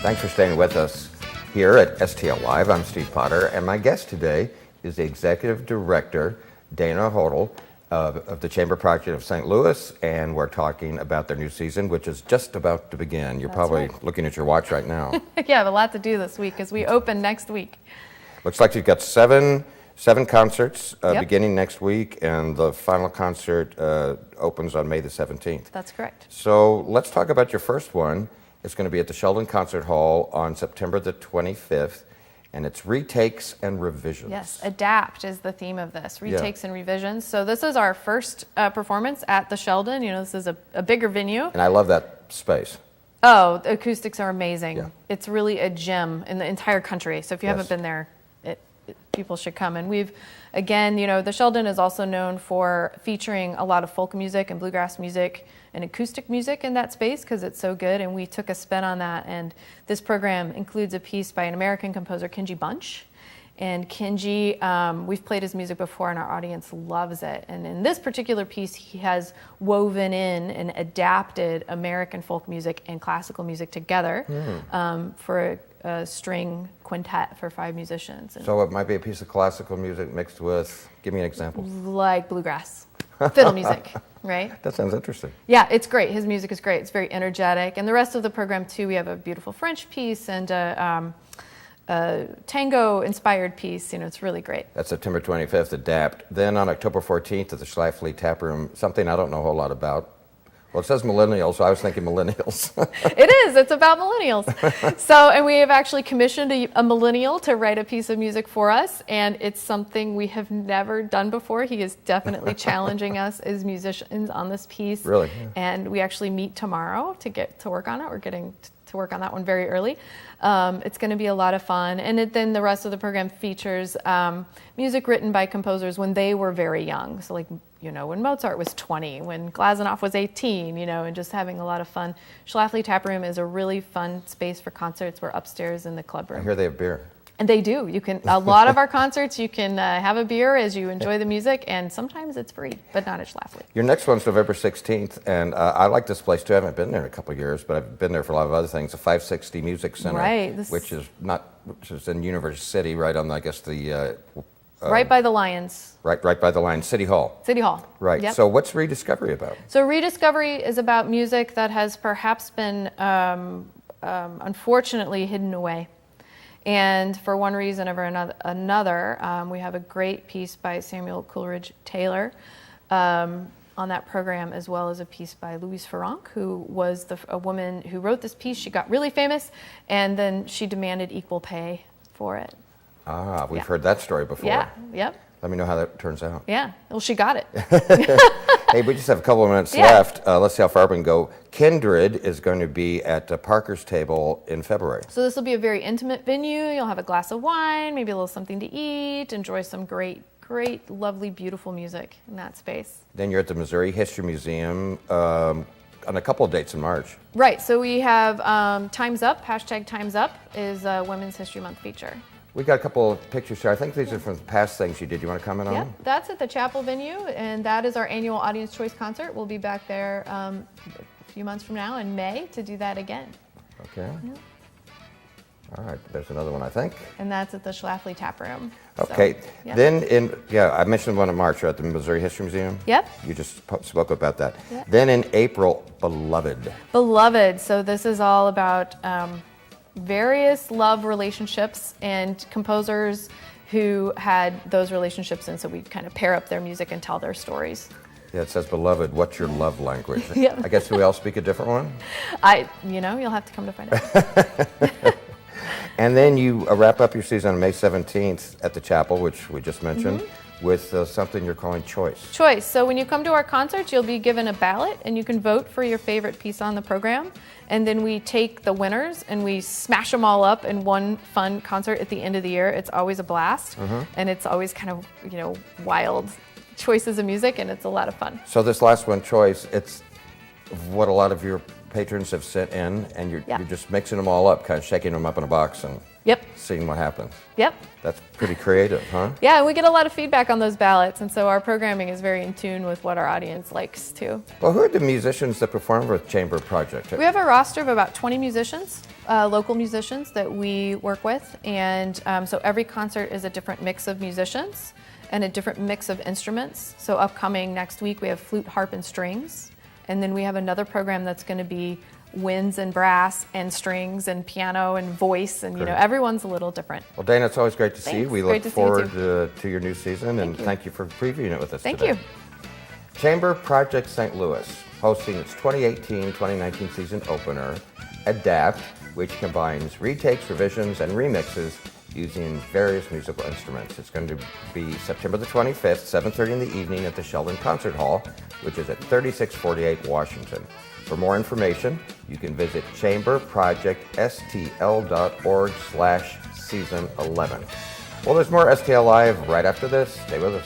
Thanks for staying with us here at STL Live. I'm Steve Potter, and my guest today is the Executive Director, Dana Hotle, of the Chamber Project of St. Louis, and we're talking about their new season, which is just about to begin. You're probably looking at your watch right now. Yeah, I have a lot to do this week because we open next week. Looks like you've got seven concerts beginning next week, and the final concert opens on May the 17th. That's correct. So let's talk about your first one. It's going to be at the Sheldon Concert Hall on September the 25th, and it's Retakes and Revisions. Yes, adapt is the theme of this, retakes and revisions. So this is our first performance at the Sheldon. You know, this is a bigger venue. And I love that space. Oh, the acoustics are amazing. Yeah. It's really a gem in the entire country. So if you haven't been there, people should come. And we've, again, you know, the Sheldon is also known for featuring a lot of folk music and bluegrass music and acoustic music in that space because it's so good. And we took a spin on that. And this program includes a piece by an American composer, Kenji Bunch. And Kenji, we've played his music before and our audience loves it. And in this particular piece, he has woven in and adapted American folk music and classical music together for a string quintet for 5 musicians. And so it might be a piece of classical music mixed with, give me an example. like bluegrass, fiddle music, right? That sounds interesting. Yeah, it's great. His music is great. It's very energetic. And the rest of the program, too, we have a beautiful French piece and a tango-inspired piece. You know, it's really great. That's September 25th, Adapt. Then on October 14th at the Schlafly Tap Room, something I don't know a whole lot about. Well, it says millennials, so I was thinking millennials. It is. It's about millennials. And we have actually commissioned a millennial to write a piece of music for us, and it's something we have never done before. He is definitely challenging us as musicians on this piece. Really? Yeah. And we actually meet tomorrow to get to work on it. We're getting to work on that one very early. It's going to be a lot of fun. And then the rest of the program features music written by composers when they were very young. So like, you know, when Mozart was 20, when Glazunov was 18, you know, and just having a lot of fun. Schlafly Tap Room is a really fun space for concerts. We're upstairs in the club room. I hear they have beer. And they do. You can, a lot of our concerts, you can have a beer as you enjoy the music, and sometimes it's free, but not at Schlafly. Your next one's November 16th, and I like this place too. I haven't been there in a couple of years, but I've been there for a lot of other things. The 560 Music Center, right, which is in University City, right on, I guess, the... right by the Lions. Right by the Lions, City Hall. City Hall. Right. Yep. So what's Rediscovery about? So Rediscovery is about music that has perhaps been, unfortunately, hidden away. And for one reason or another, we have a great piece by Samuel Coleridge Taylor on that program, as well as a piece by Louise Farronc, who was a woman who wrote this piece. She got really famous, and then she demanded equal pay for it. Ah, we've heard that story before. Yeah, yep. Let me know how that turns out. Yeah, well, she got it. Hey, we just have a couple of minutes left. Let's see how far we can go. Kindred is going to be at Parker's Table in February. So this will be a very intimate venue. You'll have a glass of wine, maybe a little something to eat, enjoy some great, lovely, beautiful music in that space. Then you're at the Missouri History Museum on a couple of dates in March. Right, so we have Time's Up, hashtag Time's Up is a Women's History Month feature. We got a couple of pictures here. I think these are from past things you did. You want to comment on them? Yep, that's at the Chapel venue, and that is our annual Audience Choice Concert. We'll be back there a few months from now in May to do that again. Okay. Yep. All right, there's another one, I think. And that's at the Schlafly Tap Room. Okay, So, yep. Then I mentioned one in March at the Missouri History Museum. Yep. You just spoke about that. Yep. Then in April, Beloved. Beloved, so this is all about various love relationships and composers who had those relationships, and so we kind of pair up their music and tell their stories. Yeah, it says Beloved, what's your love language? Yep. I guess we all speak a different one? You'll have to come to find out. And then you wrap up your season on May 17th at the Chapel, which we just mentioned, with something you're calling Choice. Choice. So when you come to our concerts, you'll be given a ballot, and you can vote for your favorite piece on the program. And then we take the winners and we smash them all up in one fun concert at the end of the year. It's always a blast, and it's always kind of, wild choices of music, and it's a lot of fun. So this last one, Choice, it's what a lot of your patrons have sent in, and you're just mixing them all up, kind of shaking them up in a box and Yep. seeing what happens. Yep. That's pretty creative, huh? Yeah, and we get a lot of feedback on those ballots, and so our programming is very in tune with what our audience likes too. Well, who are the musicians that perform with Chamber Project? We have a roster of about 20 musicians, local musicians that we work with, and so every concert is a different mix of musicians and a different mix of instruments. So upcoming next week we have flute, harp, and strings, and then we have another program that's going to be winds and brass and strings and piano and voice, and you know, everyone's a little different. Well, Dana, it's always great to see you. We look Great to see you forward too. to your new season, and thank you for previewing it with us Thank today. you. Chamber Project St. Louis, hosting its 2018-2019 season opener, Adapt, which combines retakes, revisions, and remixes using various musical instruments. It's going to be September the 25th, 7:30 in the evening at the Sheldon Concert Hall, which is at 3648 Washington. For more information, you can visit chamberprojectstl.org/season11. Well, there's more STL Live right after this. Stay with us.